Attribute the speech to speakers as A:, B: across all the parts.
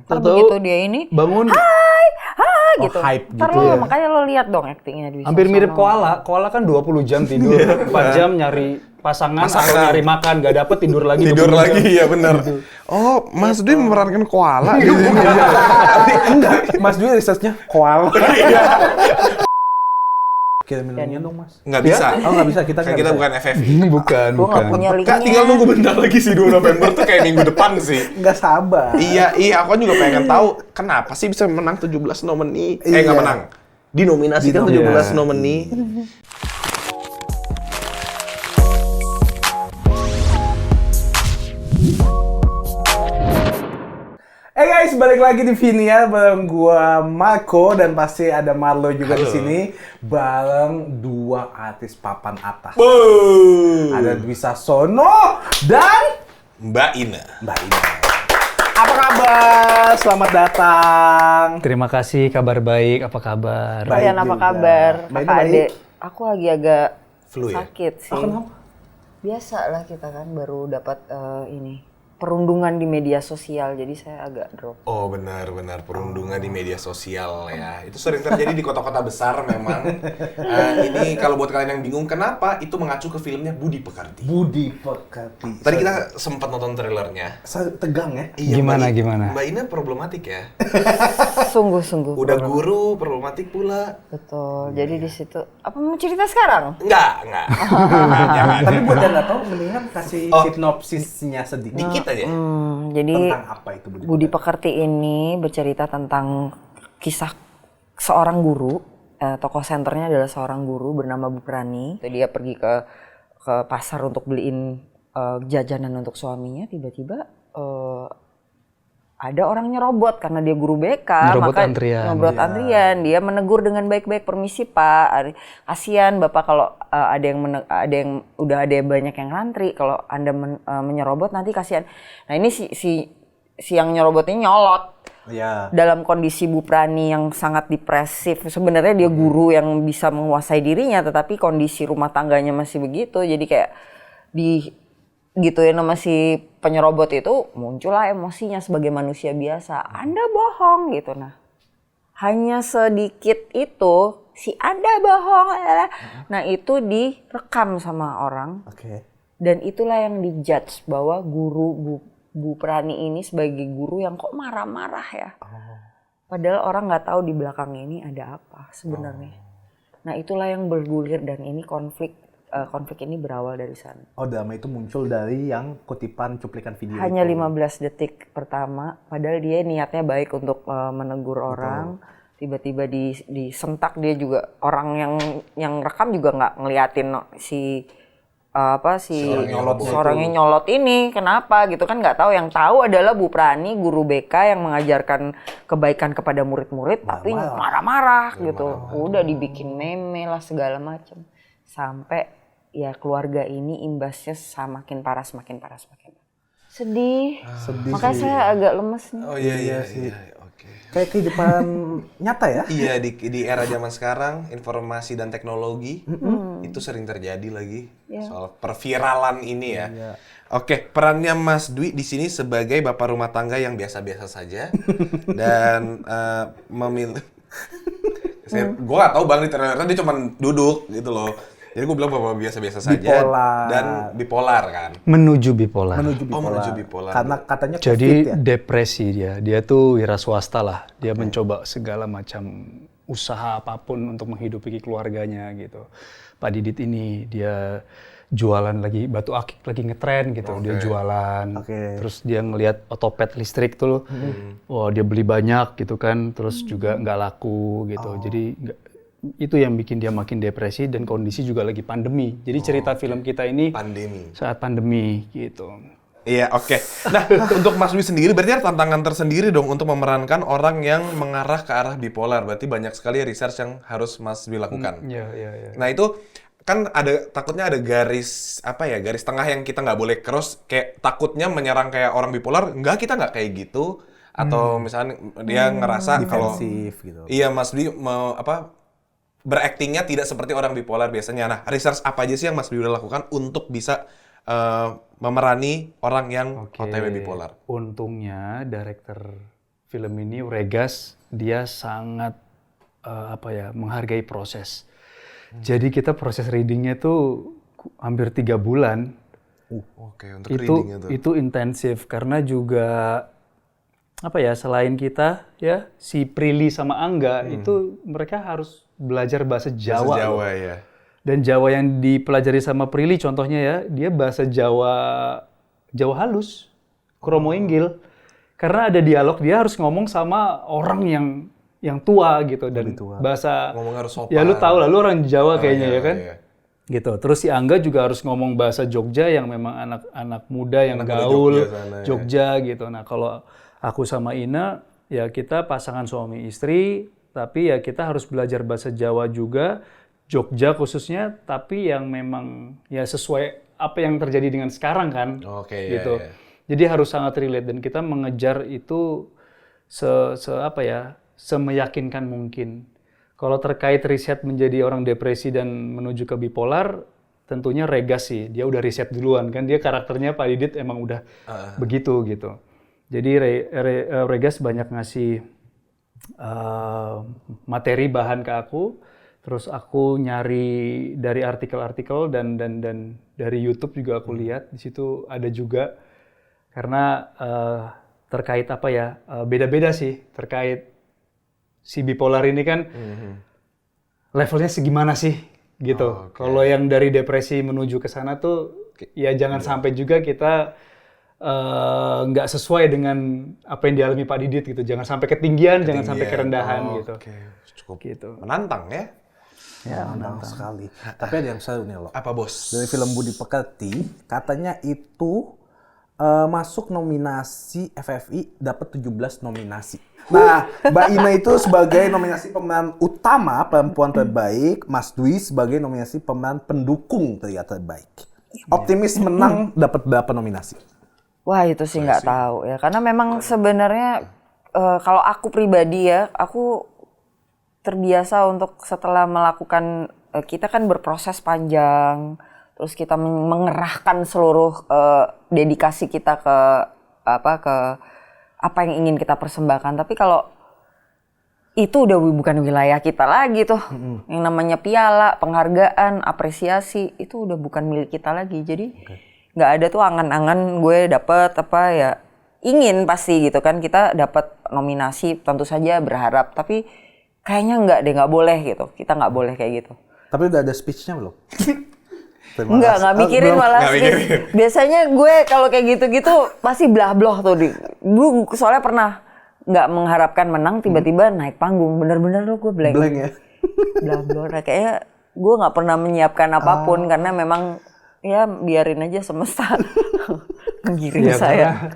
A: Ntar begitu dia ini,
B: bangun
A: gitu.
B: hype
A: Ntar
B: gitu
A: lo,
B: ya.
A: makanya lo lihat dong aktingnya di
B: Hampir
A: sono.
B: mirip koala. Koala kan 20 jam tidur, 4 jam nyari pasangan atau nyari makan, gak dapet tidur lagi.
C: Tidur
B: 20
C: lagi,
B: jam.
C: ya benar. Oh, Mas Dwi memerankan koala di sini.
B: Enggak, Mas Dwi researchnya koala. Kirimin dong, Mas.
C: Nggak bisa.
B: Oh, nggak bisa. Kita
C: Kan
B: nggak
C: kita
B: bisa.
C: bukan FFI.
B: Bukan,
A: Gue nggak punya linknya.
C: Kak, tinggal nunggu bentar lagi sih 2 November tuh kayak minggu depan sih.
B: Nggak sabar.
C: Iya, aku juga pengen tahu kenapa sih bisa menang 17 nomini. Nggak menang. Dinominasikan 17 nomini.
B: Guys, balik lagi di Vinia bareng gua Marco dan pasti ada Marlo juga di sini bareng 2 artis papan atas. Ada Dwi Sasono dan
C: Mbak Ina.
B: Mbak Ina. Apa kabar? Selamat datang.
D: Terima kasih, kabar baik. Apa kabar?
B: Baik
A: Kalian apa
B: juga.
A: kabar?
B: Mbak Ina
A: Kakak
B: baik?
A: adek, aku lagi agak
C: Flu ya?
A: sakit sih.
B: Oh, kenapa?
A: Biasa lah kita kan baru dapat ini perundungan di media sosial, jadi saya agak drop.
C: Oh benar perundungan di media sosial ya. Itu sering terjadi di kota-kota besar memang. Ini kalau buat kalian yang bingung kenapa itu mengacu ke filmnya Budi Pekerti.
B: Budi Pekerti.
C: Tadi kita sempat nonton trailernya.
B: Tegang ya?
C: Iya,
D: Gimana,
C: Mbak
D: gimana?
C: Mbak Ina problematik ya.
A: Sungguh-sungguh.
C: Udah guru problematik pula.
A: Betul. Jadi di situ apa mau cerita sekarang?
C: Enggak. Jangan.
B: Tapi buat yang nggak tahu, mendingan kasih
C: Oh.
B: sinopsisnya sedikit.
C: Dikit aja.
A: Jadi
B: Tentang apa itu
A: Budi Pekerti ini bercerita tentang kisah seorang guru. Tokoh senternya adalah seorang guru bernama Bu Prani. Dia pergi ke pasar untuk beliin jajanan untuk suaminya. Tiba-tiba ada orang nyerobot karena dia guru BK.
D: Nyerobot antrian.
A: Nyerobot antrian. Dia menegur dengan baik-baik, permisi Pak. Kasihan Bapak kalau ada yang udah ada banyak yang ngantri. Kalau Anda menyerobot nanti kasihan. Nah ini si yang nyerobot ini nyolot.
B: Ya.
A: Dalam kondisi Bu Prani yang sangat depresif. Sebenarnya dia guru yang bisa menguasai dirinya, tetapi kondisi rumah tangganya masih begitu. Jadi kayak gituin sama si penyerobot itu, muncullah emosinya sebagai manusia biasa. Anda bohong gitu. Nah, hanya sedikit itu si Anda bohong. Nah itu direkam sama orang.
B: Oke.
A: Dan itulah yang dijudge bahwa guru Bu Prani ini sebagai guru yang kok marah-marah ya. Padahal orang nggak tahu di belakang ini ada apa sebenarnya. Nah itulah yang bergulir dan ini konflik ini berawal dari sana.
B: Oh, drama itu muncul dari yang kutipan cuplikan video.
A: Hanya
B: itu.
A: 15 detik pertama, padahal dia niatnya baik untuk menegur orang. Tiba-tiba disentak, dia juga orang yang rekam juga nggak ngeliatin orangnya nyolot ini kenapa gitu kan, nggak tahu. Yang tahu adalah Bu Prani, guru BK yang mengajarkan kebaikan kepada murid-murid, tapi marah-marah gitu. Udah dibikin meme lah segala macam, sampai ya keluarga ini imbasnya semakin parah. Sedih. Makanya saya agak lemes nih.
C: Oh iya sih. Oke.
B: Kayak kehidupan nyata ya?
C: Iya, di era zaman sekarang informasi dan teknologi itu sering terjadi lagi soal perviralan ini ya. Oke, perannya Mas Dwi di sini sebagai bapak rumah tangga yang biasa-biasa saja dan memilih. Gue gak tahu bang, di trailernya dia cuma duduk gitu loh. Jadi gue bilang bapak biasa-biasa saja dan bipolar kan.
D: Menuju bipolar.
C: Menuju bipolar.
B: Karena katanya
D: Jadi
B: COVID ya?
D: depresi dia tuh wira swasta lah. Dia mencoba segala macam usaha apapun untuk menghidupi keluarganya gitu. Pak Didit ini dia jualan lagi, batu akik lagi ngetren gitu. Dia jualan, terus dia ngelihat otopet listrik tuh, wah dia beli banyak gitu kan. Terus juga nggak laku gitu. Jadi itu yang bikin dia makin depresi, dan kondisi juga lagi pandemi. Jadi cerita film kita ini saat pandemi gitu.
C: Iya, oke. Nah, untuk Mas Dwi sendiri berarti ada tantangan tersendiri dong untuk memerankan orang yang mengarah ke arah bipolar. Berarti banyak sekali research yang harus Mas Dwi lakukan.
D: Iya.
C: Nah, itu kan takutnya ada garis tengah yang kita nggak boleh cross, kayak takutnya menyerang kayak orang bipolar. Enggak, kita nggak kayak gitu. Atau misalnya dia ngerasa kalau
B: gitu.
C: Iya, Mas Dwi beraktingnya tidak seperti orang bipolar biasanya. Nah, research apa aja sih yang Mas Dwi udah lakukan untuk bisa memerani orang yang OTW bipolar?
D: Untungnya director film ini Regas dia sangat menghargai proses. Jadi kita proses readingnya tuh hampir 3 bulan.
C: Oke, untuk readingnya tuh.
D: Itu intensif karena juga selain kita ya si Prilly sama Angga itu mereka harus belajar bahasa Jawa.
C: Bahasa Jawa ya.
D: Dan Jawa yang dipelajari sama Prilly contohnya ya, dia bahasa Jawa halus, kromo inggil. Karena ada dialog dia harus ngomong sama orang yang tua gitu dan bahasa
C: ngomong harus sopan.
D: Ya lu tahu lah, lu orang Jawa kayaknya ya kan.
C: Iya.
D: Gitu. Terus si Angga juga harus ngomong bahasa Jogja yang memang anak muda yang gaul Jogja gitu. Nah, kalau aku sama Ina ya kita pasangan suami istri, tapi ya kita harus belajar bahasa Jawa juga, Jogja khususnya, tapi yang memang ya sesuai apa yang terjadi dengan sekarang kan.
C: Oke,
D: gitu.
C: iya.
D: Jadi harus sangat relate dan kita mengejar itu semeyakinkan mungkin. Kalau terkait riset menjadi orang depresi dan menuju ke bipolar, tentunya Regas sih. Dia udah riset duluan kan. Dia karakternya Pak Didit emang udah begitu gitu. Jadi Regas banyak ngasih materi bahan ke aku. Terus aku nyari dari artikel-artikel dan dari YouTube juga aku lihat. Di situ ada juga karena terkait beda-beda sih terkait si bipolar ini kan levelnya segimana sih gitu. Kalau yang dari depresi menuju ke sana tuh ya jangan sampai juga kita nggak sesuai dengan apa yang dialami Pak Didit gitu. Jangan sampai ketinggian, jangan sampai kerendahan gitu.
C: Cukup
D: gitu.
C: menantang ya.
B: Ya, menantang sekali. Tapi ada yang seru nih loh.
C: Apa bos?
B: Dari film Budi Pekerti, katanya itu masuk nominasi FFI, dapat 17 nominasi. Nah, Mbak Ina itu sebagai nominasi pemeran utama perempuan terbaik, Mas Dwi sebagai nominasi pemeran pendukung pria terbaik. Optimis menang dapat berapa nominasi?
A: Wah, itu sih nggak tahu ya, karena memang sebenarnya kalau aku pribadi ya, aku terbiasa untuk setelah melakukan kita kan berproses panjang. Terus kita mengerahkan seluruh dedikasi kita ke apa yang ingin kita persembahkan. Tapi kalau itu udah bukan wilayah kita lagi tuh. Yang namanya piala, penghargaan, apresiasi itu udah bukan milik kita lagi. Jadi nggak ada tuh angan-angan gue dapet ingin pasti gitu kan, kita dapat nominasi tentu saja berharap. Tapi kayaknya nggak boleh gitu. Kita nggak boleh kayak gitu.
B: Tapi udah ada speech-nya belum?
A: Nggak mikirin malah. Biasanya gue kalau kayak gitu-gitu pasti belah-belah tuh. Gue soalnya pernah nggak mengharapkan menang, tiba-tiba naik panggung. Bener-bener loh gue blank.
B: Blank ya?
A: Belah-belah. Kayaknya gue nggak pernah menyiapkan apapun karena memang ya biarin aja semesta menggiring saya.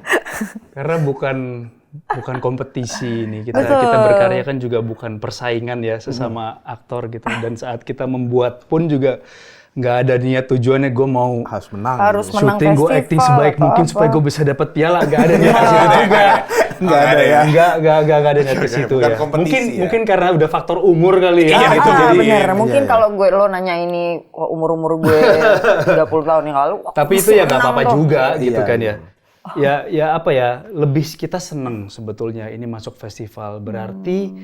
D: Karena bukan kompetisi nih. Kita berkarya kan juga bukan persaingan ya sesama aktor gitu. Dan saat kita membuat pun juga nggak ada niat tujuannya gue mau
B: harus menang
D: syuting, gue acting sebaik mungkin supaya gue bisa dapat piala. Nggak ada niat ke situ juga. Nggak ada niat ke situ ya. Mungkin karena udah faktor umur kali ya.
A: Itu jadi benar. Mungkin kalau lo nanya ini umur gue 30 tahun yang lalu.
D: Tapi itu ya nggak apa-apa juga gitu kan ya. Lebih kita seneng sebetulnya ini masuk festival. Berarti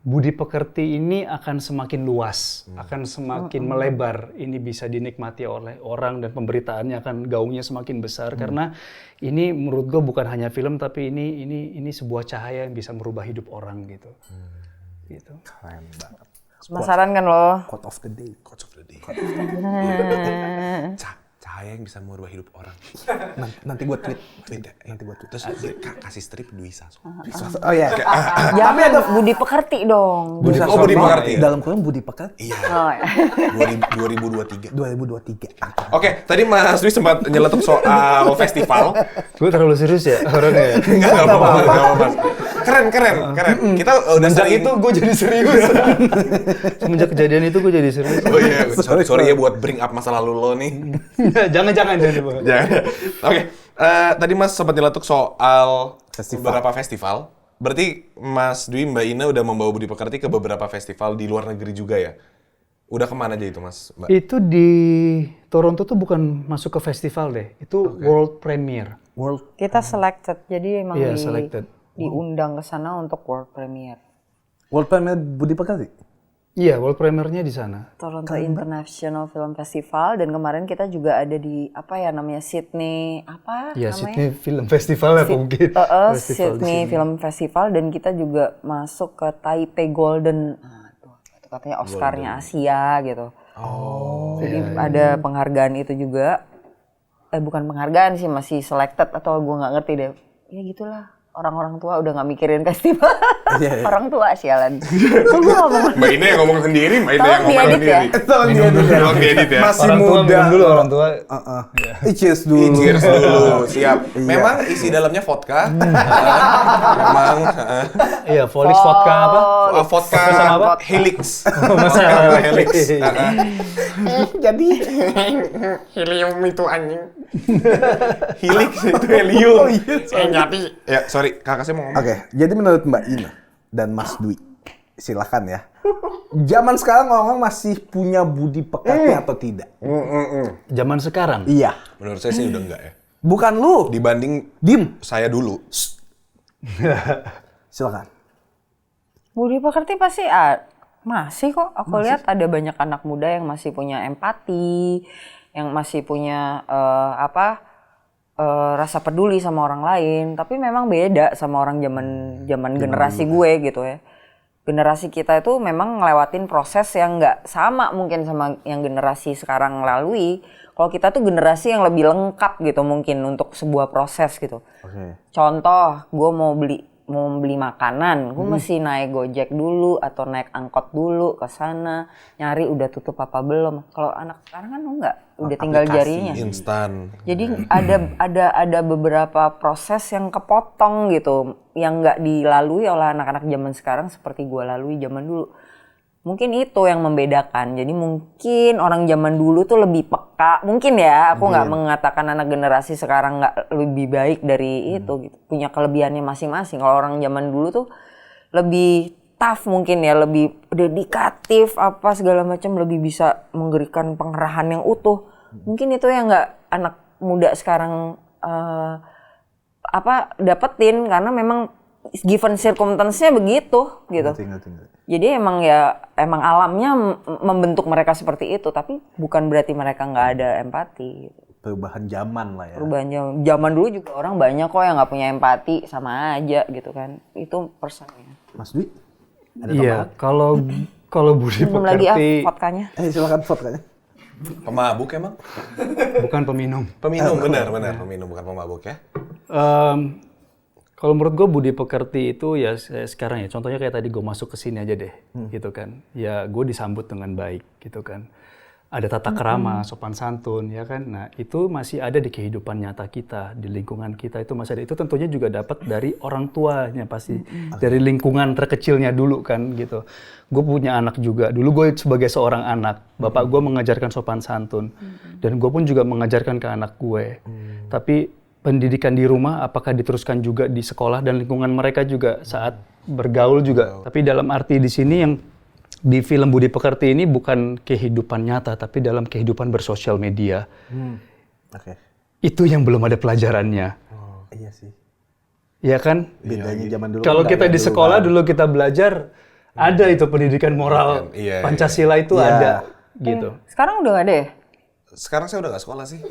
D: Budi Pekerti ini akan semakin luas, akan semakin melebar. Ini bisa dinikmati oleh orang dan pemberitaannya akan gaungnya semakin besar. Karena ini menurut gue bukan hanya film, tapi ini sebuah cahaya yang bisa merubah hidup orang gitu. Gitu.
B: Keren banget.
A: Penasaran kan lo?
B: Quote of the day.
C: Cahaya yang bisa merubah hidup orang.
B: Nanti gue tweet.
C: Terus kasih strip Dwi Sasso.
B: Oh iya.
A: Tapi ada Budi Pekerti dong.
C: Budi Pekerti.
B: Dalam kurung Budi Pekerti.
C: Iya. 2023. Oke, tadi Mas Dwi sempat nyeletuk soal festival.
D: Gue terlalu serius ya orangnya.
C: Enggak apa-apa. Keren. Kita udah
D: sejak itu gue jadi serius. Semenjak kejadian itu gue jadi serius.
C: Oh iya, sorry ya buat bring up masa lalu lo nih.
D: Jangan.
C: Oke, tadi Mas sempat nyeletuk soal beberapa festival. Berarti Mas Dwi, Mbak Ina udah membawa Budi Pekerti ke beberapa festival di luar negeri juga ya? Udah kemana aja itu Mas, Mbak?
D: Itu di Toronto tuh bukan masuk ke festival deh, itu world premiere.
A: Kita selected, jadi emang
D: Iya, selected.
A: diundang ke sana untuk world premiere.
B: World Premiere Budi Pekerti?
D: Iya, world premiere-nya di sana.
A: Toronto International Film Festival, dan kemarin kita juga ada di Sydney
D: Iya,
A: namanya?
D: Sydney Film Festival ya mungkin. Festival di
A: Sydney
D: sini.
A: Film Festival, dan kita juga masuk ke Taipei Golden. Nah, itu katanya Oscar-nya Asia gitu. Jadi ada penghargaan itu juga. Bukan penghargaan sih, masih selected atau gue nggak ngerti deh. Ya gitulah. Orang-orang tua udah nggak mikirin festival. Orang tua sialan. Kok gue ngomong?
C: Mbak Ina yang ngomong sendiri, Mbak Ina yang
A: Tolong
C: ngomong
A: diedit ya.
C: sendiri.
B: Tolong diedit ya.
C: Tolong diedit ya.
B: Masih
D: Orang tua
B: muda.
D: minum dulu, orang tua.
B: Cheers dulu.
C: Cheers dulu, siap. Memang isi dalamnya vodka. Memang.
D: Iya, Volix vodka apa?
C: Vodka
D: sama apa?
C: Helix.
D: Masa
C: Vodka Helix.
B: Jadi
C: Helium itu anjing. Helix itu helium. Jadi. Ya, sorry, kakak saya mau ngomong.
B: Oke, jadi menurut Mbak Ina dan Mas Dwi, silakan ya. Zaman sekarang orang masih punya budi pekerti atau tidak?
D: Zaman sekarang.
B: Iya.
C: Menurut saya sih udah enggak ya.
B: Bukan lu.
C: Dibanding
B: Dim.
C: saya dulu.
B: Silakan.
A: Budi pekerti pasti masih kok. Aku lihat ada banyak anak muda yang masih punya empati, yang masih punya rasa peduli sama orang lain. Tapi memang beda sama orang zaman generasi gue gitu ya. Generasi kita itu memang ngelewatin proses yang nggak sama mungkin sama yang generasi sekarang lalui. Kalau kita tuh generasi yang lebih lengkap gitu mungkin untuk sebuah proses gitu. Contoh, gue mau beli makanan, gue mesti naik Gojek dulu atau naik angkot dulu ke sana, nyari udah tutup apa belum. Kalau anak sekarang kan enggak, udah tinggal jarinya.
C: Instan.
A: Jadi ada beberapa proses yang kepotong gitu, yang nggak dilalui oleh anak-anak zaman sekarang seperti gue lalui zaman dulu. Mungkin itu yang membedakan. Jadi mungkin orang zaman dulu tuh lebih peka. Mungkin ya, aku nggak mengatakan anak generasi sekarang nggak lebih baik dari itu. Gitu. Punya kelebihannya masing-masing. Kalau orang zaman dulu tuh lebih tough mungkin ya, lebih dedikatif apa segala macam, lebih bisa memberikan pengerahan yang utuh. Mungkin itu yang nggak anak muda sekarang dapetin, karena memang given circumstance-nya begitu gitu. Jadi emang alamnya membentuk mereka seperti itu, tapi bukan berarti mereka nggak ada empati. Gitu.
B: Perubahan zaman lah ya.
A: Perubahan zaman dulu juga orang banyak kok yang nggak punya empati, sama aja gitu kan. Itu persennya.
B: Mas Dwi?
D: Iya, kalau budi
A: Belum lagi
D: pekerti
A: vodkanya.
B: Silakan vodkanya.
C: Pemabuk emang?
D: bukan peminum.
C: Peminum, benar. Peminum, bukan pemabuk ya.
D: Kalau menurut gue budi pekerti itu ya sekarang ya, contohnya kayak tadi gue masuk ke sini aja deh, gitu kan. Ya gue disambut dengan baik, gitu kan. Ada tata krama, sopan santun, ya kan. Nah itu masih ada di kehidupan nyata kita, di lingkungan kita itu masih ada. Itu tentunya juga dapat dari orang tuanya pasti, dari lingkungan terkecilnya dulu kan, gitu. Gue punya anak juga. Dulu gue sebagai seorang anak, bapak gue mengajarkan sopan santun, dan gue pun juga mengajarkan ke anak gue. Tapi pendidikan di rumah apakah diteruskan juga di sekolah dan lingkungan mereka juga saat bergaul juga. Tapi dalam arti di sini yang di film Budi Pekerti ini bukan kehidupan nyata, tapi dalam kehidupan bersosial media. Itu yang belum ada pelajarannya.
B: Iya sih.
D: Ya kan?
B: Bedanya zaman dulu.
D: Kalau kita di sekolah dulu kita belajar, ada itu pendidikan moral Pancasila itu ada. Gitu.
A: Sekarang udah nggak ada ya?
C: Sekarang saya udah nggak sekolah sih.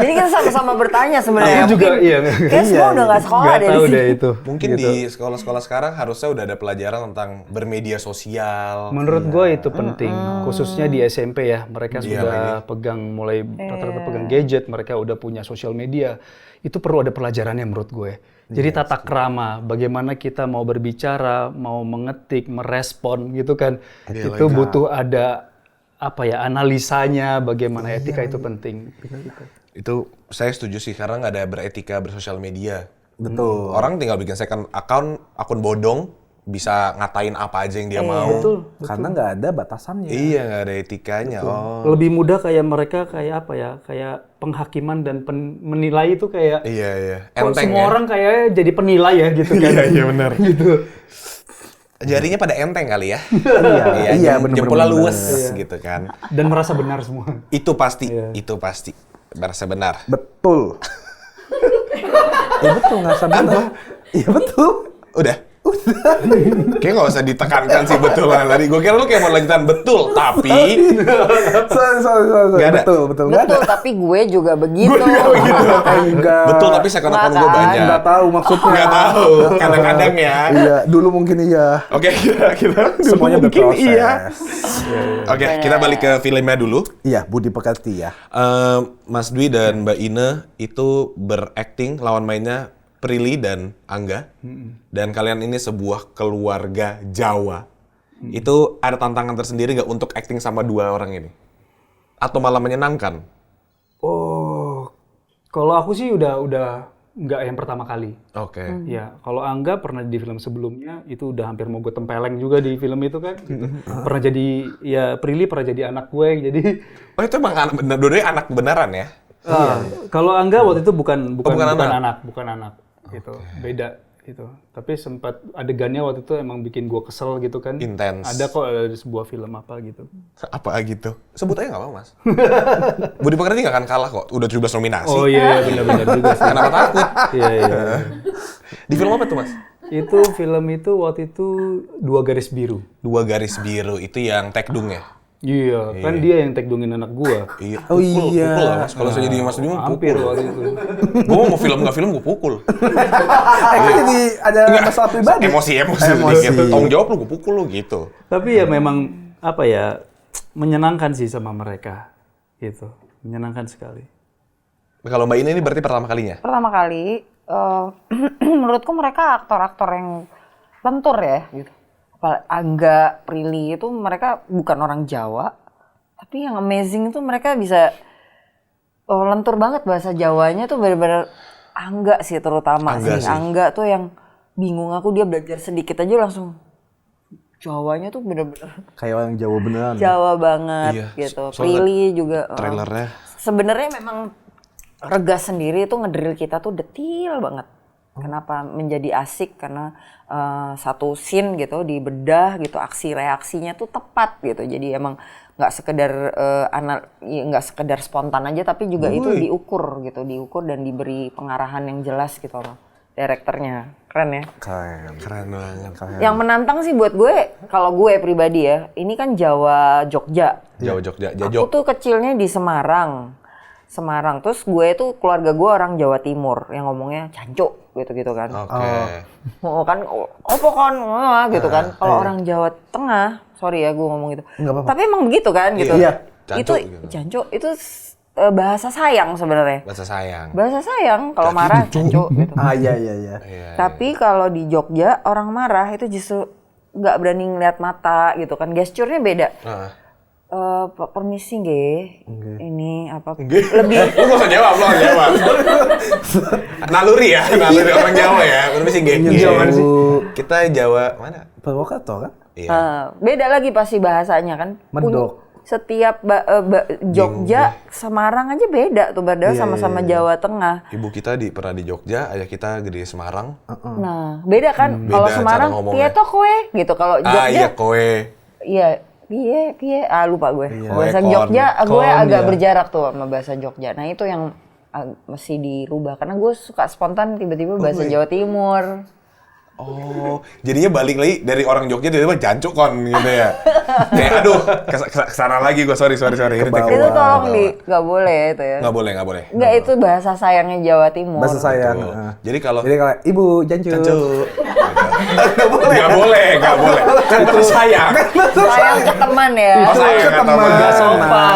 A: Jadi kita sama-sama bertanya sebenarnya.
D: Aku juga
A: Kayak semua udah nggak sekolah
D: nggak
A: deh
D: tahu
A: di
D: deh
A: sini.
D: itu.
C: Mungkin di sekolah-sekolah sekarang harusnya udah ada pelajaran tentang bermedia sosial.
D: Menurut gue itu penting, khususnya di SMP ya. Mereka sudah mulai rata-rata pegang gadget, mereka udah punya sosial media. Itu perlu ada pelajarannya menurut gue. Jadi tata krama, bagaimana kita mau berbicara, mau mengetik, merespon gitu kan. Itu butuh ada analisanya, bagaimana etika itu penting.
C: Itu saya setuju sih, karena nggak ada beretika bersosial media.
B: Betul.
C: Orang tinggal bikin second akun bodong, bisa ngatain apa aja yang dia mau.
D: Betul.
B: Karena nggak ada batasannya.
C: Iya, nggak ada etikanya.
D: Lebih mudah kayak mereka kayak penghakiman dan menilai itu kayak
C: Iya.
D: kok
C: Enteng
D: semua
C: ya.
D: orang kayak jadi penilai ya gitu kan.
C: Iya benar.
D: Gitu.
C: Jarinya pada enteng kali ya.
B: Iya, bener-bener.
C: Jempolnya luwes gitu kan.
D: Dan merasa benar semua.
C: Itu pasti. Merasa benar.
B: Betul. Ya betul, nggak sabar. Iya betul.
C: Udah. Kayak nggak usah ditekankan sih betul lah tadi. Gue kira lu kayak mau lanjutan betul, tapi
B: Sorry.
C: Nggak ada.
B: Betul. Nggak ada.
A: Betul, tapi gue juga begitu.
B: Enggak.
C: betul tapi second account gue
A: Nggak kan?
C: banyak.
B: Nggak tahu maksudnya.
C: Nggak tahu. Kadang-kadang ya.
B: Iya, dulu mungkin iya.
C: Oke, kita
B: Semuanya
C: mungkin
B: berproses.
C: iya. Oke, kita balik ke filmnya dulu.
B: Iya, Budi Pekerti ya.
C: Mas Dwi dan Mbak Ine itu berakting lawan mainnya Prilly dan Angga. Dan kalian ini sebuah keluarga Jawa. Itu ada tantangan tersendiri nggak untuk akting sama dua orang ini? Atau malah menyenangkan?
D: Oh, kalau aku sih udah nggak yang pertama kali.
C: Oke.
D: Ya, kalau Angga pernah di film sebelumnya itu udah hampir mau gue tempeleng juga di film itu kan. Gitu. Pernah jadi Prilly pernah jadi anak gue, jadi.
C: Oh itu emang anak bener, dua-duanya anak beneran ya?
D: Kalau Angga waktu itu bukan
C: anak.
D: anak gitu, beda gitu. Tapi sempat adegannya waktu itu emang bikin gue kesel gitu kan.
C: Intens.
D: Ada kok ada sebuah film apa gitu.
C: Apa gitu? Sebut aja nggak apa-apa, Mas. Budi Pekerti nggak akan kalah kok. Udah 17 nominasi.
D: Oh iya, benar-benar juga sih.
C: Kenapa takut?
D: Iya.
C: Di film apa tuh, Mas?
D: Itu film itu waktu itu Dua Garis Biru.
C: Dua Garis Biru itu yang tekdung ya?
D: Iya, kan dia yang tekdongin anak gua.
C: Iya.
B: Oh iya.
C: Pukul lah, Mas. Kalau saya jadi Mas Dwi mah
D: Hampir
C: pukul.
D: waktu itu.
C: Gue mau film nggak film gue pukul.
B: Kan jadi ada masalah pribadi.
C: Emosi
B: Emosi.
C: sedikit. Tanggung jawab lu gue pukul lu gitu.
D: Tapi ya memang apa ya, menyenangkan sih sama mereka gitu. Menyenangkan sekali.
C: Kalau Mbak ini berarti pertama kalinya?
A: Pertama kali, menurutku mereka aktor-aktor yang lentur ya gitu. Angga, Prilly itu mereka bukan orang Jawa, tapi yang amazing itu mereka bisa lentur banget bahasa Jawanya tuh benar-benar Angga sih terutama
C: Angga
A: sih.
C: sih.
A: Angga tuh yang bingung aku, dia belajar sedikit aja langsung Jawanya tuh benar-benar
B: Kayak orang Jawa beneran.
A: Jawa banget
C: Iya,
A: gitu.
C: soalnya
A: Prilly juga.
C: Trailernya.
A: Sebenarnya memang Regas sendiri itu ngedrill kita tuh detil banget. Kenapa menjadi asik? Karena satu scene gitu dibedah gitu, aksi reaksinya tuh tepat gitu. Jadi emang nggak sekedar nggak sekedar spontan aja, tapi juga itu diukur gitu, diukur dan diberi pengarahan yang jelas gitu loh. Direkturnya keren ya.
C: Keren banget.
A: Yang menantang sih buat gue, kalau gue pribadi ya, ini kan Jawa Jogja.
C: Jawa Jogja,
A: Aku
C: Jajok.
A: tuh kecilnya di Semarang. Terus gue tuh keluarga gue orang Jawa Timur yang ngomongnya cancuk gitu-gitu kan.
C: Oke.
A: Oh kan, opo kan, gitu kan. Kalau orang Jawa Tengah, sorry ya gue ngomong gitu.
B: Nggak apa-apa.
A: Tapi emang begitu kan gitu.
B: Iya.
A: Itu
C: Cancuk gitu.
A: cancuk itu bahasa sayang sebenarnya.
C: Bahasa sayang.
A: Bahasa sayang kalau marah cancuk gitu.
B: Iya.
C: Iya.
A: Tapi kalau di Jogja orang marah itu justru nggak berani ngeliat mata gitu kan. Gesturnya beda. Permisi nggih. Ini apa?
C: Lebih. Lu gak usah jawab, Naluri ya, naluri orang Jawa ya. Permisi nggih.
B: Jawa
C: Mana sih?
B: sih?
C: Kita Jawa mana?
B: Purwokerto kan?
C: Iya.
A: Beda lagi pasti bahasanya kan.
B: Medok.
A: Setiap Jogja, Semarang aja beda tuh, padahal sama-sama Jawa Tengah.
C: Ibu kita pernah di Jogja, ayah kita gede di Semarang.
A: Nah, beda kan? Kalau
C: beda
A: Semarang,
C: cara ngomongnya.
A: piye to kowe gitu. Kalau Jogja,
C: Iya kowe.
A: iya, piye. Lupa gue. Bahasa
C: Kowe,
A: Jogja, gue
B: kon,
A: agak
B: ya.
A: berjarak tuh sama bahasa Jogja. Nah itu yang mesti dirubah. Karena gue suka spontan tiba-tiba bahasa Jawa Timur.
C: Oh, jadinya balik lagi dari orang Jogja tiba-tiba jancuk kon gitu ya. Kayak aduh, kesana lagi gue, sorry. Ini
B: Kebawa.
A: Itu tolong nggak boleh itu ya.
C: Nggak boleh.
A: Nggak, itu bahasa sayangnya Jawa Timur.
B: Bahasa sayang.
C: Betul. Jadi kalau
B: Ibu jancu.
C: Nggak boleh. Kan itu sayang.
A: Sayang ke teman ya.
C: Oh, sayang ke teman.
D: Nggak sopan.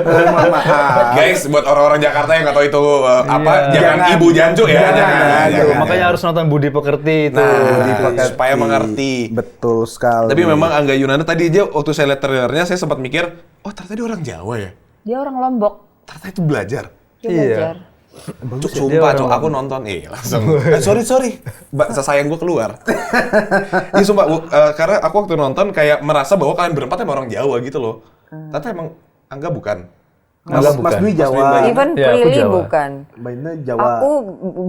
B: Mohon maaf.
C: Guys, buat orang-orang Jakarta yang nggak tahu itu apa, jangan
B: Jangan.
C: ibu jancu ya.
B: Jangan.
D: Makanya harus nonton Budi Pekerti itu.
C: Nah, supaya mengerti.
B: Betul sekali.
C: Tapi memang Angga Yunanda tadi aja waktu saya lihat trailernya saya sempat mikir, oh ternyata dia orang Jawa ya.
A: Dia orang Lombok.
C: Ternyata itu belajar.
A: Dia
D: Iya.
A: belajar.
C: Cuk, sumpah, Cuk, aku nonton, langsung. Sorry. Bahasa sayang gue keluar. Iya, sumpah, karena aku waktu nonton kayak merasa bahwa kalian berempat emang orang Jawa gitu loh. Ternyata emang Angga bukan.
B: Mas Dwi
C: Mas
B: Jawa.
C: Dwi
A: Even
D: Ya, aku
A: Prilly
D: Jawa.
A: bukan.
B: Mbak Ina Jawa.
A: Aku,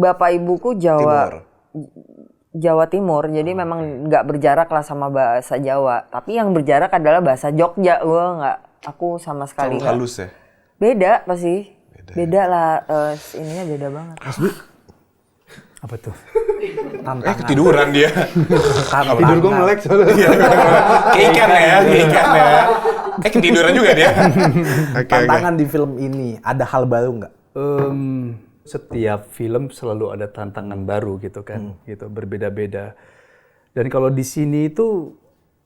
A: bapak ibuku Jawa.
C: Timur.
A: Jawa Timur, jadi memang nggak berjarak lah sama bahasa Jawa. Tapi yang berjarak adalah bahasa Jogja. Aku sama sekali nggak.
C: Halus ya?
A: Beda pasti. Beda lah, ininya beda banget.
D: Apa tuh?
C: Ketiduran dia.
D: Tidur gue melek soalnya.
C: Keikan ya. Ketiduran juga dia.
B: Tantangan di film ini, ada hal baru nggak?
D: Setiap film selalu ada tantangan baru gitu kan, gitu berbeda-beda. Dan kalau di sini itu,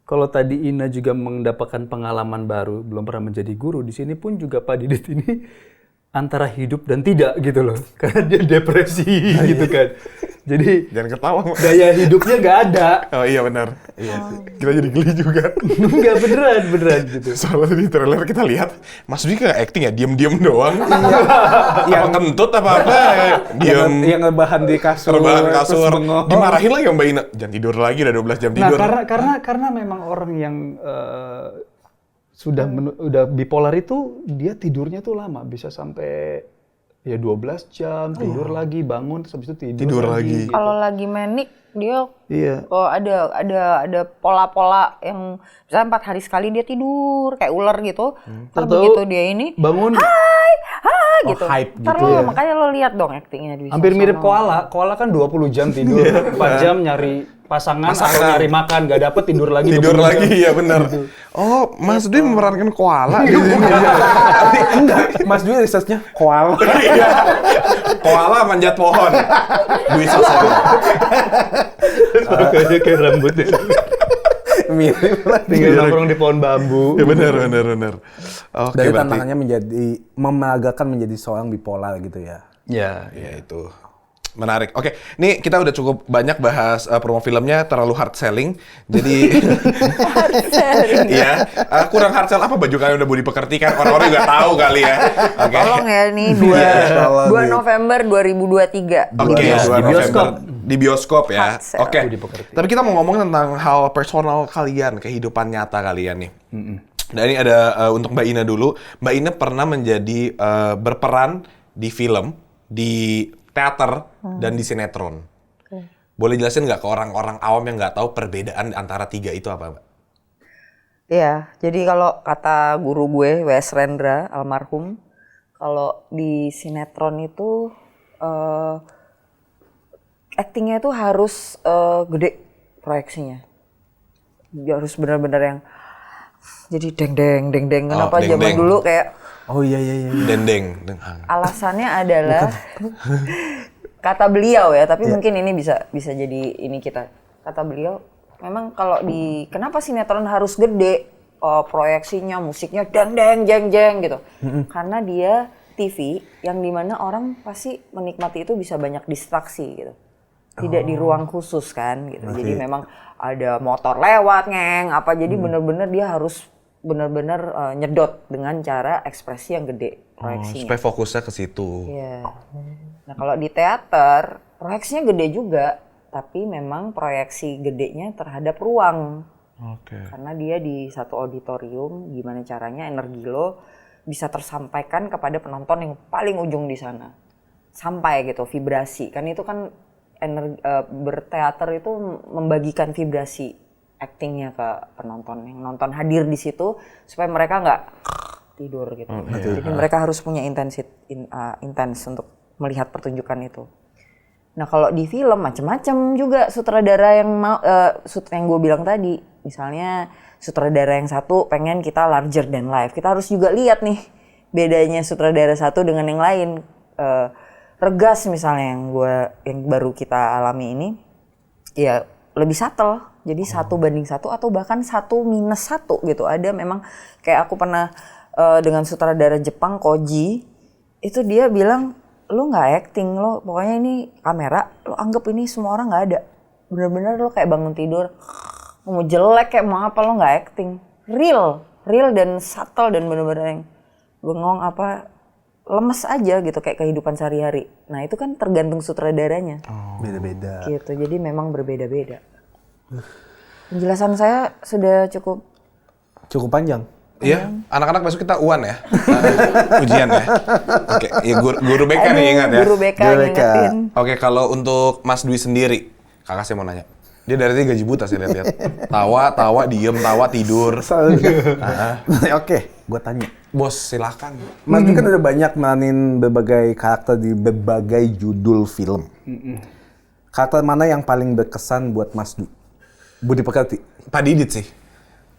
D: kalau tadi Ina juga mendapatkan pengalaman baru, belum pernah menjadi guru, di sini pun juga Pak Didit ini antara hidup dan tidak gitu loh, karena dia depresi gitu kan. Jadi
C: Jangan ketawa.
D: gaya hidupnya nggak ada.
C: Oh iya benar. Iya. Kita jadi geli juga.
D: Nggak beneran gitu.
C: Soalnya di trailer kita lihat Mas Dwi kayak acting ya, diem doang. Yang kentut apa diem.
B: Yang rebahan di kasur.
C: Rebahan kasur.
B: terus bengong.
C: Dimarahin lagi sama Mbak Ina. Jangan tidur lagi, udah 12 jam tidur.
D: Nah, karena memang orang yang udah bipolar itu dia tidurnya tuh lama, bisa sampai ya 12 jam tidur lagi, bangun terus habis itu tidur lagi.
C: lagi.
A: Kalau lagi manic dia
D: Iya.
A: ada pola-pola yang misalnya 4 hari sekali dia tidur kayak ular gitu. Ntar
D: Tahu-tahu
A: begitu dia ini
D: bangun
A: hai gitu.
B: hype
A: Ntar
B: gitu
A: lo
B: ya.
A: makanya lo lihat dong actingnya di
D: hampir
A: Wisosono.
D: mirip koala. Koala kan 20 jam tidur, 4 jam nyari pasangan atau nyari makan, nggak dapet tidur lagi.
C: Tidur
D: 20
C: lagi,
D: jam.
C: ya benar. Oh, Mas Dwi memerankan koala di sini.
B: Enggak, Mas Dwi researchnya koala.
C: Koala manjat pohon. Dwi Sasono.
D: Makanya kayak rambutnya.
B: Mirip lah.
D: Tinggal nongkrong di pohon bambu.
C: Ya benar. Oke,
B: Dari
C: berarti.
B: tantangannya memeragakan menjadi seorang bipolar gitu ya.
D: Ya,
C: Ya itu. Menarik. Oke, ini kita udah cukup banyak bahas promo filmnya, terlalu hard selling. Jadi iya, kurang hard sell apa baju kalian udah budi pekerti kan? Orang-orang juga tahu kali ya. Oke.
A: Tolong ya nih
B: tolong
A: 2
B: nih.
A: November 2023.
C: Oke,
D: Di
C: 2
D: bioskop.
C: November di bioskop ya.
A: Hard sell.
C: Oke.
D: Budi pekerti.
C: Tapi kita mau ngomong tentang hal personal kalian, kehidupan nyata kalian nih. Dan ini ada untuk Mbak Ina dulu. Mbak Ina pernah menjadi berperan di film, di teater, dan di sinetron. Boleh jelasin nggak ke orang-orang awam yang nggak tahu perbedaan antara 3 itu apa, Mbak?
A: Iya, jadi kalau kata guru gue W.S. Rendra almarhum, kalau di sinetron itu actingnya itu harus gede proyeksinya. Dia harus benar-benar yang jadi deng deng. Kenapa
C: deng-deng.
A: zaman dulu kayak
B: Oh iya.
C: Dendeng.
A: alasannya adalah kata beliau ya, tapi mungkin ini bisa jadi ini kita. Kata beliau memang kalau kenapa sinetron harus gede proyeksinya, musiknya deng jeng gitu. Karena dia TV yang dimana orang pasti menikmati itu bisa banyak distraksi gitu. Tidak di ruang khusus kan gitu. Jadi memang ada motor lewat apa jadi bener-bener dia harus benar-benar nyedot dengan cara ekspresi yang gede proyeksinya.
C: Supaya fokusnya ke situ.
A: Iya. Nah kalau di teater proyeksinya gede juga, tapi memang proyeksi gedenya terhadap ruang.
C: Oke.
A: Karena dia di satu auditorium, gimana caranya energi lo bisa tersampaikan kepada penonton yang paling ujung di sana. Sampai gitu, vibrasi. Kan itu kan berteater itu membagikan vibrasi actingnya ke penonton. Yang nonton hadir di situ supaya mereka nggak tidur gitu. Jadi mereka harus punya intens untuk melihat pertunjukan itu. Nah kalau di film macam-macam juga sutradara yang yang gue bilang tadi. Misalnya sutradara yang satu pengen kita larger than life. Kita harus juga lihat nih bedanya sutradara satu dengan yang lain. Regas misalnya yang baru kita alami ini, ya lebih subtle. Jadi 1 banding 1 atau bahkan 1 minus 1 gitu. Ada memang kayak aku pernah dengan sutradara Jepang Koji, itu dia bilang lo nggak acting, lo pokoknya ini kamera, lo anggap ini semua orang nggak ada. Bener-bener lo kayak bangun tidur, mau jelek kayak mau apa lo nggak acting, real dan subtle dan bener-bener yang bengong lemes aja gitu kayak kehidupan sehari-hari. Nah itu kan tergantung sutradaranya.
B: Beda-beda.
A: Gitu, jadi memang berbeda-beda. Penjelasan saya sudah cukup
B: panjang.
C: Iya, anak-anak besok kita UAN ya. Ujian ya. Oke, ya guru BK nih ingat ya.
A: Guru BK
B: Guru BK.
A: ngingetin.
C: Oke, kalau untuk Mas Dwi sendiri, Kakak saya mau nanya. Dia dari tadi gaji buta saya lihat-lihat. Tawa, diem, tidur.
B: Oke, gue tanya.
C: Bos, silakan.
B: Mas Dwi kan udah banyak meranin berbagai karakter di berbagai judul film. Karakter mana yang paling berkesan buat Mas Dwi? Budi Pekerti.
C: Pak Didit sih.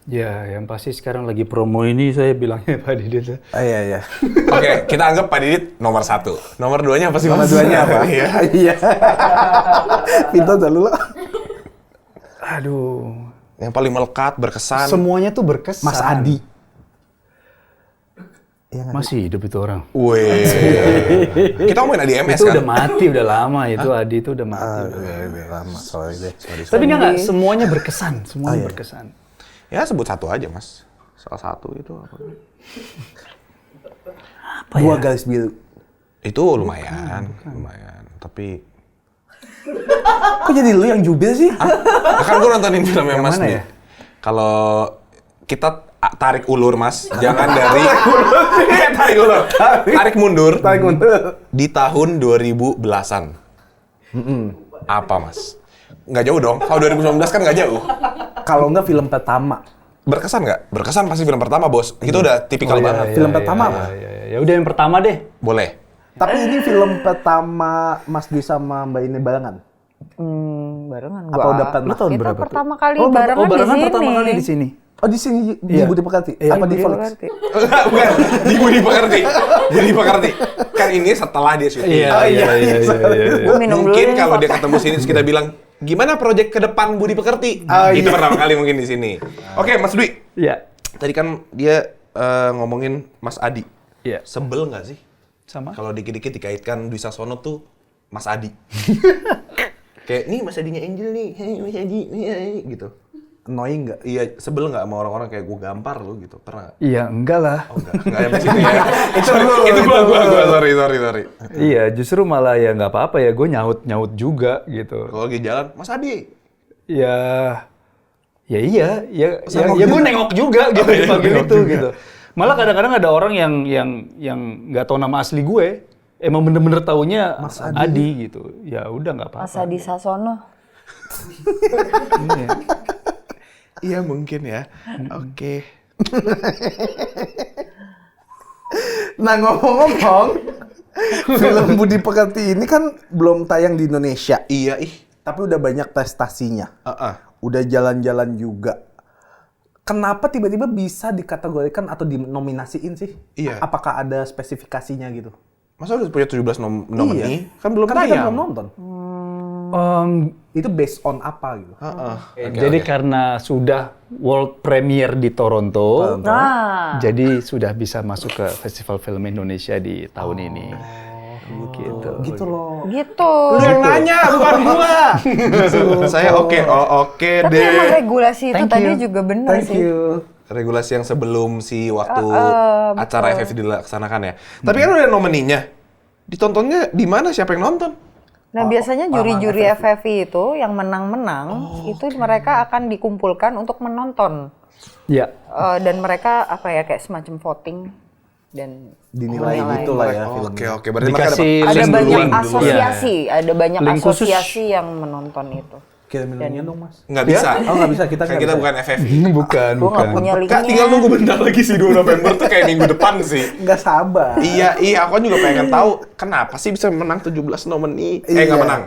D: Ya, yang pasti sekarang lagi promo ini saya bilangnya Pak Didit.
B: Iya.
C: Oke, kita anggap Pak Didit nomor 1. Nomor 2-nya apa sih?
B: Nomor 2-nya apa?
C: Iya.
B: Iya. Pintu dulu lah.
D: Aduh.
C: Yang paling melekat, berkesan.
D: Semuanya tuh berkesan.
B: Mas Adi.
D: Masih hidup itu orang.
C: Wih. Kita ngomongin ADMS
D: Itu
C: kan?
D: udah mati, udah lama itu Adi itu udah mati.
B: Udah lama, sorry deh.
D: Tapi enggak, semuanya berkesan, semuanya berkesan.
C: Ya sebut satu aja mas. Salah satu itu apa?
B: Dua garis biru.
C: Itu lumayan. Tapi
B: Kok jadi lu yang jubir sih?
C: kan gue nontonin filmnya mas
B: mana
C: nih.
B: ya?
C: Kalau kita tarik ulur mas, jangan dari tarik mundur. Di tahun 2010-an. Apa mas? Nggak jauh dong. Kalau 2019 kan nggak jauh.
B: Kalau enggak film pertama.
C: Berkesan nggak? Berkesan pasti film pertama bos. Itu udah tipikal banget.
B: Film pertama apa?
D: Ya udah yang pertama deh.
C: Boleh.
B: Tapi ini film pertama Mas Dwi sama Mbak ini barengan?
A: Barengan
B: Apa udah pernah?
D: Lu tahun
A: Kita
D: berapa tuh?
A: pertama kali
D: Oh,
A: barengan,
D: barengan
A: di sini.
D: pertama kali di sini.
B: Oh di sini di
D: Iya.
B: Budi Pekerti? Apa di
A: Budi
B: Volks?
A: Pekerti.
C: Bukan, di Budi Pekerti. Budi Pekerti. Kan ini setelah dia syuting.
D: Iya.
A: Gua minum dulu
C: Mungkin
A: nih,
C: kalau
A: Pak.
C: dia ketemu sini terus kita bilang, gimana proyek ke depan Budi Pekerti? Itu pertama kali mungkin di sini. Oke, Mas Dwi.
D: Iya.
C: Tadi kan dia ngomongin Mas Adi.
D: Iya.
C: Sebel nggak sih?
D: Sama.
C: Kalau dikit-dikit dikaitkan Dwi Sasono tuh Mas Adi. Kayak, nih Mas Adinya Angel nih. Hei, Mas Adi. Gitu.
B: Annoying nggak?
C: Iya, sebel nggak sama orang-orang kayak gue gampar lu gitu? Pernah nggak?
D: Iya, enggak lah.
C: Oh enggak sampai situ ya. itu gua, sorry.
D: Iya, justru malah ya nggak apa-apa ya, gue nyaut juga gitu.
C: Kalau lagi jalan, Mas Adi.
D: Ya iya,
C: Nengok
D: ya gue
C: juga.
D: nengok juga gitu
C: Oh, iya,
D: dipanggil
C: nengok
D: itu
C: juga.
D: gitu. Malah kadang-kadang ada orang yang nggak tahu nama asli gue, emang bener-bener taunya Mas Adi gitu. Ya udah nggak apa-apa.
A: Mas Adi Sasono.
D: Iya.
C: Iya mungkin ya. Oke.
B: Nah ngomong-ngomong, film Budi Pekerti ini kan belum tayang di Indonesia.
C: Iya ih.
B: Tapi udah banyak prestasinya. Udah jalan-jalan juga. Kenapa tiba-tiba bisa dikategorikan atau dinominasiin sih?
C: Iya.
B: Apakah ada spesifikasinya gitu?
C: Masa udah punya 17 nomini? Kan belum
B: Kan kita
C: tayang.
B: belum nonton. Itu based on apa gitu?
D: Jadi karena sudah world premiere di Toronto,
A: Nah,
D: jadi sudah bisa masuk ke Festival Film Indonesia di tahun ini.
B: Gitu loh.
A: gitu.
C: Lu yang nanya, bukan gua. Saya oke
A: Tapi
C: deh.
A: emang regulasi itu
D: Thank
A: tadi
D: you.
A: juga benar
B: Thank
A: sih.
B: you.
C: Regulasi yang sebelum si waktu acara
A: betul.
C: FFI dilaksanakan ya. Tapi kan udah nomininya. Ditontonnya di mana? Siapa yang nonton?
A: Nah, biasanya juri-juri FFI itu yang menang-menang itu mereka akan dikumpulkan untuk menonton.
D: Ya,
A: Dan mereka apa ya kayak semacam voting dan
B: Dinilai
A: menilai.
B: gitu lah ya film.
C: Oke. Berarti mereka
D: Dikasih
C: dapat
A: Ada
D: link
A: banyak
D: duluan.
A: asosiasi, ada banyak
D: Link khusus.
A: asosiasi yang menonton itu.
B: Kirimin linknya dong mas.
C: nggak bisa.
B: Oh nggak bisa, kita
C: Kan
B: nggak
C: kita
B: bisa.
C: bukan FFI.
D: bukan.
A: Gue nggak punya linknya.
C: Kak, tinggal nunggu bentar lagi sih 2 November tuh kayak minggu depan sih.
B: Nggak sabar.
C: Iya, aku juga pengen tahu kenapa sih bisa menang 17 nomini.
B: Iya.
C: Nggak menang.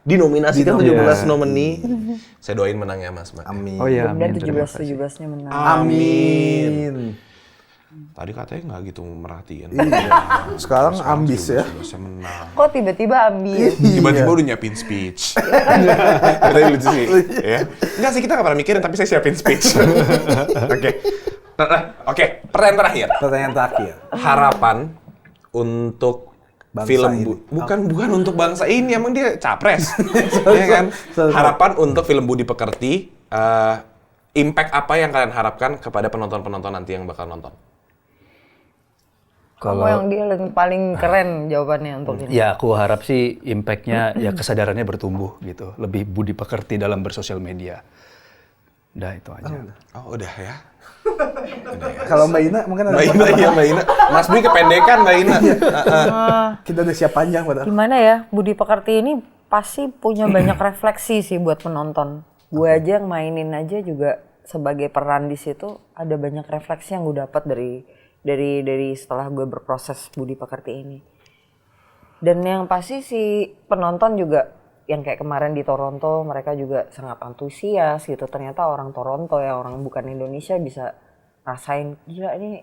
C: Dinominasikan
D: Dinominasi.
C: 17 nomini. Saya doain menangnya Mas.
B: Amin.
D: Oh iya,
A: Dan
D: amin. Terima kasih.
A: 17-17-nya menang.
B: Amin.
C: Tadi katanya nggak gitu merhatiin.
B: Sekarang ambis ya.
C: 17 menang.
A: Kok tiba-tiba ambil?
C: Tiba-tiba udah nyiapin speech. Katanya lucu sih. Ya. Enggak sih, kita nggak pernah mikirin, tapi saya siapin speech. Oke, pertanyaan terakhir.
B: Pertanyaan terakhir.
C: Harapan untuk
B: Bangsa
C: film
B: ini.
C: bukan untuk bangsa ini, emang dia capres. Ya kan?
B: sorry.
C: Harapan untuk film Budi Pekerti, impact apa yang kalian harapkan kepada penonton-penonton nanti yang bakal nonton?
A: Kalau yang dia yang paling keren jawabannya untuk ini.
D: Ya, aku harap sih impact-nya ya kesadarannya bertumbuh gitu, lebih budi pekerti dalam bersosial media. Udah itu aja.
C: Oh, udah ya.
B: Kalau Mbak Ina mungkin ada
C: Mbak Ina. Mas Dwi kependekan Mbak Ina.
B: kita udah siap panjang padahal.
A: Gimana ya, Budi Pekerti ini pasti punya banyak refleksi sih buat penonton. Gue aja yang mainin aja juga sebagai peran di situ ada banyak refleksi yang gue dapat dari setelah gue berproses Budi Pekerti ini. Dan yang pasti si penonton juga yang kayak kemarin di Toronto mereka juga sangat antusias gitu. Ternyata orang Toronto ya, orang bukan Indonesia bisa rasain gila ini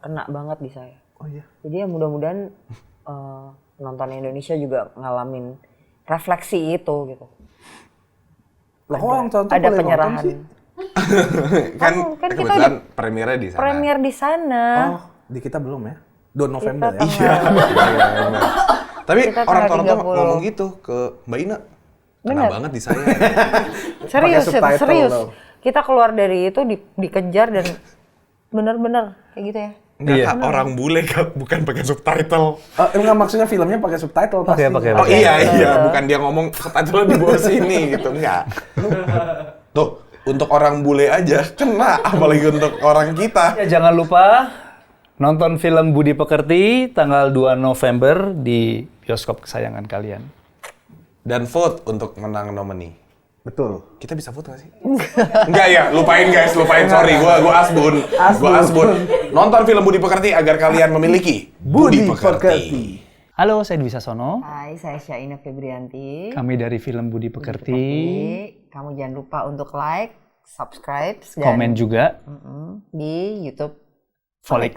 A: kena banget di saya.
B: Oh iya.
A: Jadi ya mudah-mudahan penonton Indonesia juga ngalamin refleksi itu gitu.
B: Lah orang Toronto
A: Ada
B: boleh
A: penyerahan.
B: nonton sih?
C: kan
A: kan kita
C: kebetulan premiernya di sana.
A: Premier di sana.
B: Oh, di kita belum ya? 2 November ya?
A: Iya.
C: Tapi
A: Kita
C: orang
A: tanggal
C: Toronto
A: 30.
C: ngomong gitu ke Mbak Ina. Kena
A: Bener.
C: banget di saya.
A: Serius,
B: Pakai subtitle
A: serius.
B: loh.
A: Kita keluar dari itu dikejar dan bener-bener kayak gitu ya.
C: Enggak, Kak, orang bule Kak, bukan pakai subtitle.
B: Enggak, maksudnya filmnya pakai subtitle pasti.
D: Pakai.
C: Oh iya, bukan dia ngomong subtitle di bawah sini gitu, enggak. Tuh, untuk orang bule aja kena, apalagi untuk orang kita.
D: Ya jangan lupa nonton film Budi Pekerti tanggal 2 November di bioskop kesayangan kalian.
C: Dan vote untuk menang nomini.
B: Betul.
C: Kita bisa vote nggak sih? Enggak ya, lupain guys, sorry, gua asbun. Nonton film Budi Pekerti agar kalian memiliki Budi Pekerti.
D: Halo, saya Dwi Sasono.
A: Hai, saya Syaina Febrianti.
D: Kami dari film Budi Pekerti.
A: Kamu jangan lupa untuk like, subscribe, dan
D: Komen juga.
A: di YouTube
D: Volix.